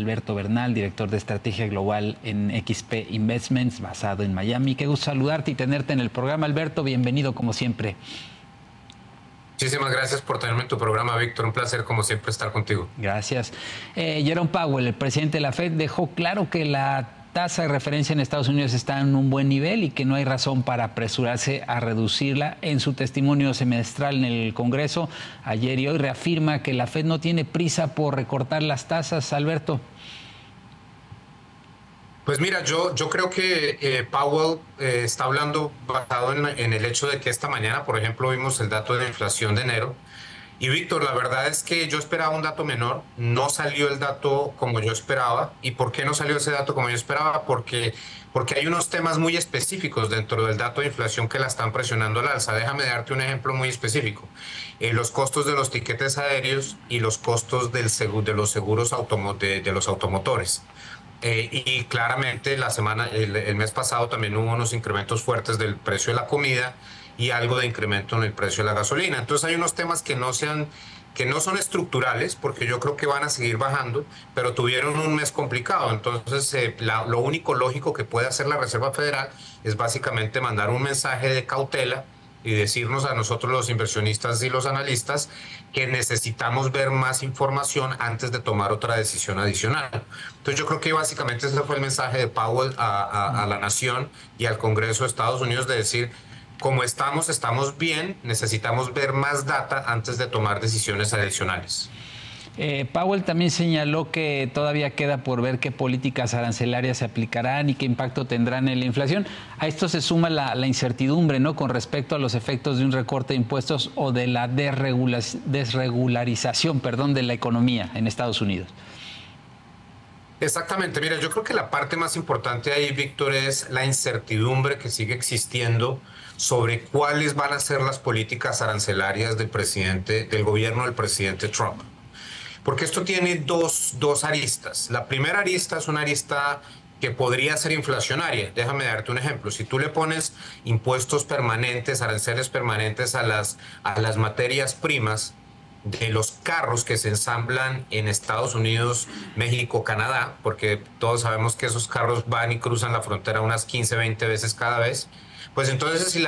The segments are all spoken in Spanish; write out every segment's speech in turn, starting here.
Alberto Bernal, director de estrategia global en XP Investments, basado en Miami. Qué gusto saludarte y tenerte en el programa, Alberto. Bienvenido como siempre. Muchísimas gracias por tenerme en tu programa, Víctor. Un placer, como siempre, estar contigo. Gracias. Jerome Powell, el presidente de la Fed, dejó claro que la tasa de referencia en Estados Unidos está en un buen nivel y que no hay razón para apresurarse a reducirla. En su testimonio semestral en el Congreso, ayer y hoy, reafirma que la Fed no tiene prisa por recortar las tasas. Alberto. Pues mira, yo creo que Powell está hablando basado en el hecho de que esta mañana, por ejemplo, vimos el dato de inflación de enero. Y Víctor, la verdad es que yo esperaba un dato menor, no salió el dato como yo esperaba. ¿Y por qué no salió ese dato como yo esperaba? Porque hay unos temas muy específicos dentro del dato de inflación que la están presionando al alza. Déjame darte un ejemplo muy específico. Los costos de los tiquetes aéreos y los costos de los seguros de los automotores. Y claramente el mes pasado también hubo unos incrementos fuertes del precio de la comida y algo de incremento en el precio de la gasolina. Entonces hay unos temas que no son estructurales, porque yo creo que van a seguir bajando, pero tuvieron un mes complicado. Entonces lo único lógico que puede hacer la Reserva Federal es básicamente mandar un mensaje de cautela y decirnos a nosotros los inversionistas y los analistas que necesitamos ver más información antes de tomar otra decisión adicional. Entonces yo creo que básicamente ese fue el mensaje de Powell a la nación y al Congreso de Estados Unidos, de decir, como estamos bien, necesitamos ver más data antes de tomar decisiones adicionales. Powell también señaló que todavía queda por ver qué políticas arancelarias se aplicarán y qué impacto tendrán en la inflación. A esto se suma la incertidumbre, ¿no?, con respecto a los efectos de un recorte de impuestos o de la desregularización, de la economía en Estados Unidos. Exactamente. Mira, yo creo que la parte más importante ahí, Víctor, es la incertidumbre que sigue existiendo sobre cuáles van a ser las políticas arancelarias del gobierno del presidente Trump. Porque esto tiene dos aristas. La primera arista es una arista que podría ser inflacionaria. Déjame darte un ejemplo. Si tú le pones impuestos permanentes, aranceles permanentes a las materias primas de los carros que se ensamblan en Estados Unidos, México, Canadá, porque todos sabemos que esos carros van y cruzan la frontera unas 15, 20 veces cada vez, pues entonces si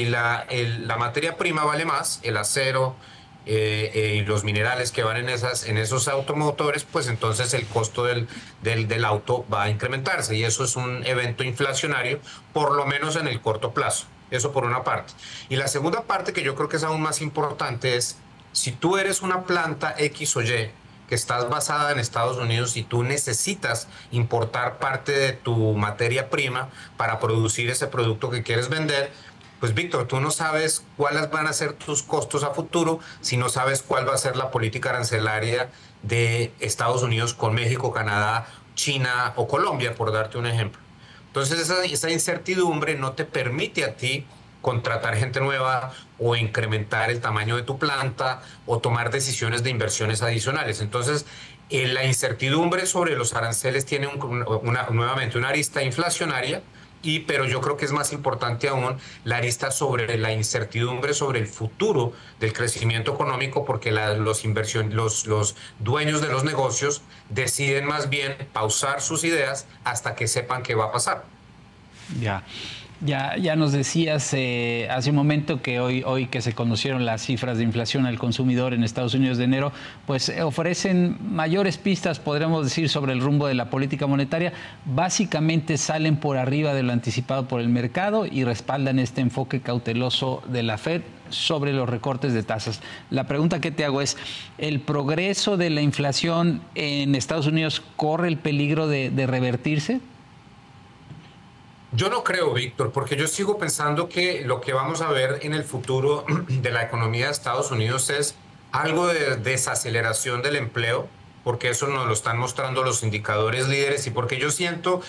la materia prima vale más, el acero, y los minerales que van en esos automotores, pues entonces el costo del auto va a incrementarse, y eso es un evento inflacionario, por lo menos en el corto plazo. Eso por una parte. Y la segunda parte, que yo creo que es aún más importante, es si tú eres una planta X o Y que estás basada en Estados Unidos y tú necesitas importar parte de tu materia prima para producir ese producto que quieres vender, pues Víctor, tú no sabes cuáles van a ser tus costos a futuro si no sabes cuál va a ser la política arancelaria de Estados Unidos con México, Canadá, China o Colombia, por darte un ejemplo. Entonces esa incertidumbre no te permite a ti contratar gente nueva o incrementar el tamaño de tu planta o tomar decisiones de inversiones adicionales. Entonces, la incertidumbre sobre los aranceles tiene nuevamente una arista inflacionaria, pero yo creo que es más importante aún la arista sobre la incertidumbre sobre el futuro del crecimiento económico, porque los dueños de los negocios deciden más bien pausar sus ideas hasta que sepan qué va a pasar. Ya nos decías hace un momento que hoy que se conocieron las cifras de inflación al consumidor en Estados Unidos de enero, pues ofrecen mayores pistas, podríamos decir, sobre el rumbo de la política monetaria. Básicamente salen por arriba de lo anticipado por el mercado y respaldan este enfoque cauteloso de la Fed sobre los recortes de tasas. La pregunta que te hago es, ¿el progreso de la inflación en Estados Unidos corre el peligro de revertirse? Yo no creo, Víctor, porque yo sigo pensando que lo que vamos a ver en el futuro de la economía de Estados Unidos es algo de desaceleración del empleo, porque eso nos lo están mostrando los indicadores líderes, y porque yo siento,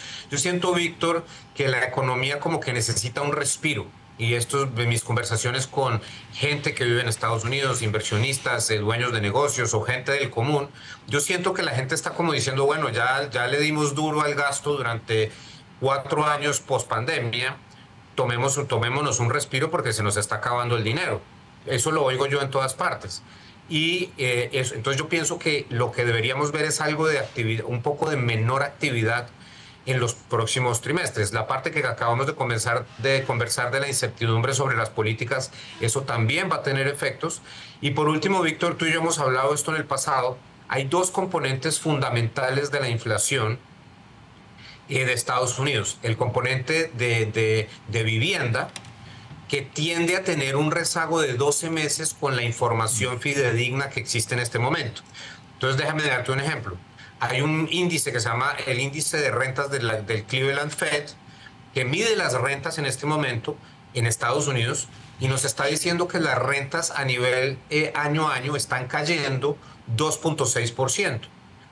Víctor, que la economía como que necesita un respiro. Y esto de mis conversaciones con gente que vive en Estados Unidos, inversionistas, dueños de negocios o gente del común, yo siento que la gente está como diciendo, bueno, ya le dimos duro al gasto durante 4 años post pandemia, tomémonos un respiro porque se nos está acabando el dinero. Eso lo oigo yo en todas partes. Y entonces yo pienso que lo que deberíamos ver es algo de actividad, un poco de menor actividad en los próximos trimestres. La parte que acabamos de conversar de la incertidumbre sobre las políticas, eso también va a tener efectos. Y por último, Víctor, tú y yo hemos hablado de esto en el pasado. Hay dos componentes fundamentales de la inflación de Estados Unidos. El componente de vivienda, que tiende a tener un rezago de 12 meses con la información fidedigna que existe en este momento. Entonces, déjame darte un ejemplo. Hay un índice que se llama el índice de rentas del Cleveland Fed, que mide las rentas en este momento en Estados Unidos y nos está diciendo que las rentas a nivel año a año están cayendo 2.6%.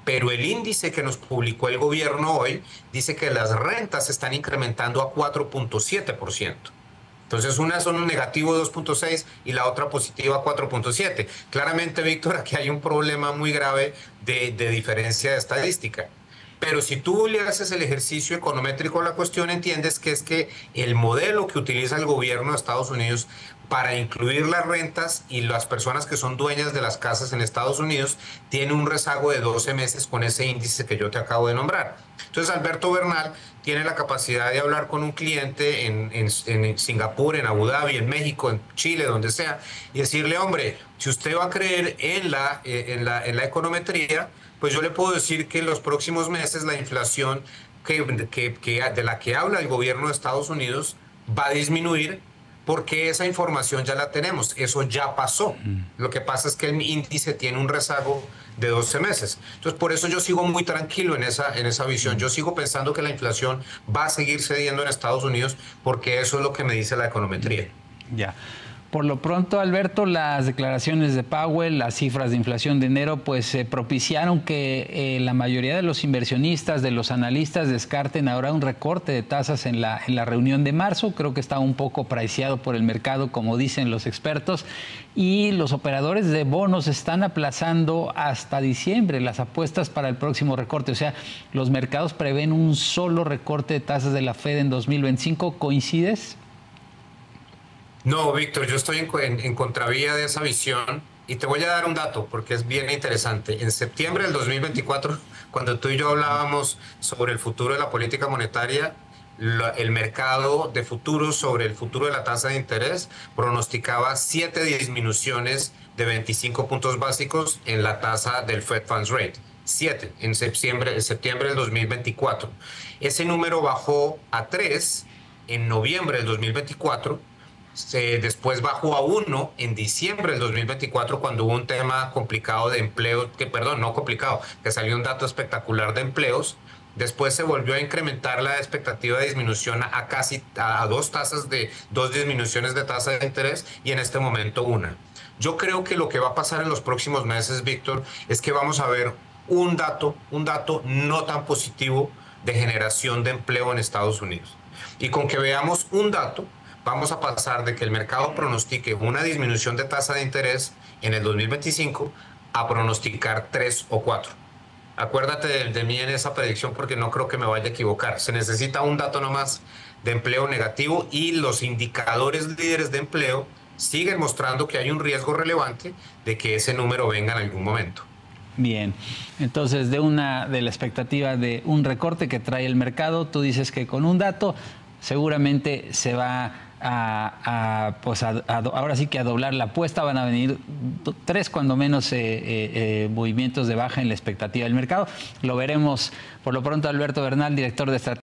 Pero el índice que nos publicó el gobierno hoy dice que las rentas se están incrementando a 4.7%. Entonces, una son un negativo 2.6 y la otra positiva 4.7. Claramente, Víctor, aquí hay un problema muy grave de diferencia de estadística. Pero si tú le haces el ejercicio econométrico a la cuestión, entiendes que es que el modelo que utiliza el gobierno de Estados Unidos para incluir las rentas y las personas que son dueñas de las casas en Estados Unidos tiene un rezago de 12 meses con ese índice que yo te acabo de nombrar. Entonces, Alberto Bernal tiene la capacidad de hablar con un cliente en Singapur, en Abu Dhabi, en México, en Chile, donde sea, y decirle, hombre, si usted va a creer en la econometría, pues yo le puedo decir que en los próximos meses la inflación de la que habla el gobierno de Estados Unidos va a disminuir porque esa información ya la tenemos, eso ya pasó. Lo que pasa es que el índice tiene un rezago de 12 meses. Entonces, por eso yo sigo muy tranquilo en esa visión. Yo sigo pensando que la inflación va a seguir cediendo en Estados Unidos porque eso es lo que me dice la econometría. Ya. Por lo pronto, Alberto, las declaraciones de Powell, las cifras de inflación de enero, pues propiciaron que la mayoría de los inversionistas, de los analistas, descarten ahora un recorte de tasas en la reunión de marzo. Creo que está un poco priceado por el mercado, como dicen los expertos. Y los operadores de bonos están aplazando hasta diciembre las apuestas para el próximo recorte. O sea, los mercados prevén un solo recorte de tasas de la Fed en 2025. ¿Coincides? No, Víctor, yo estoy en contravía de esa visión y te voy a dar un dato porque es bien interesante. En septiembre del 2024, cuando tú y yo hablábamos sobre el futuro de la política monetaria, el mercado de futuros sobre el futuro de la tasa de interés pronosticaba 7 disminuciones de 25 puntos básicos en la tasa del Fed Funds Rate. 7 en septiembre del 2024. Ese número bajó a 3 en noviembre del 2024. Después bajó a 1 en diciembre del 2024 cuando hubo un tema complicado de empleo, no complicado, que salió un dato espectacular de empleos. Después se volvió a incrementar la expectativa de disminución a casi a dos disminuciones de tasa de interés y en este momento una. Yo creo que lo que va a pasar en los próximos meses, Víctor, es que vamos a ver un dato no tan positivo de generación de empleo en Estados Unidos. Y con que veamos un dato, vamos a pasar de que el mercado pronostique una disminución de tasa de interés en el 2025 a pronosticar 3 o 4. Acuérdate de mí en esa predicción porque no creo que me vaya a equivocar. Se necesita un dato nomás de empleo negativo y los indicadores líderes de empleo siguen mostrando que hay un riesgo relevante de que ese número venga en algún momento. Bien, entonces de la expectativa de un recorte que trae el mercado, tú dices que con un dato seguramente se va ahora sí que a doblar la apuesta. Van a venir 3 cuando menos movimientos de baja en la expectativa del mercado. Lo veremos. Por lo pronto, Alberto Bernal, director de estrategia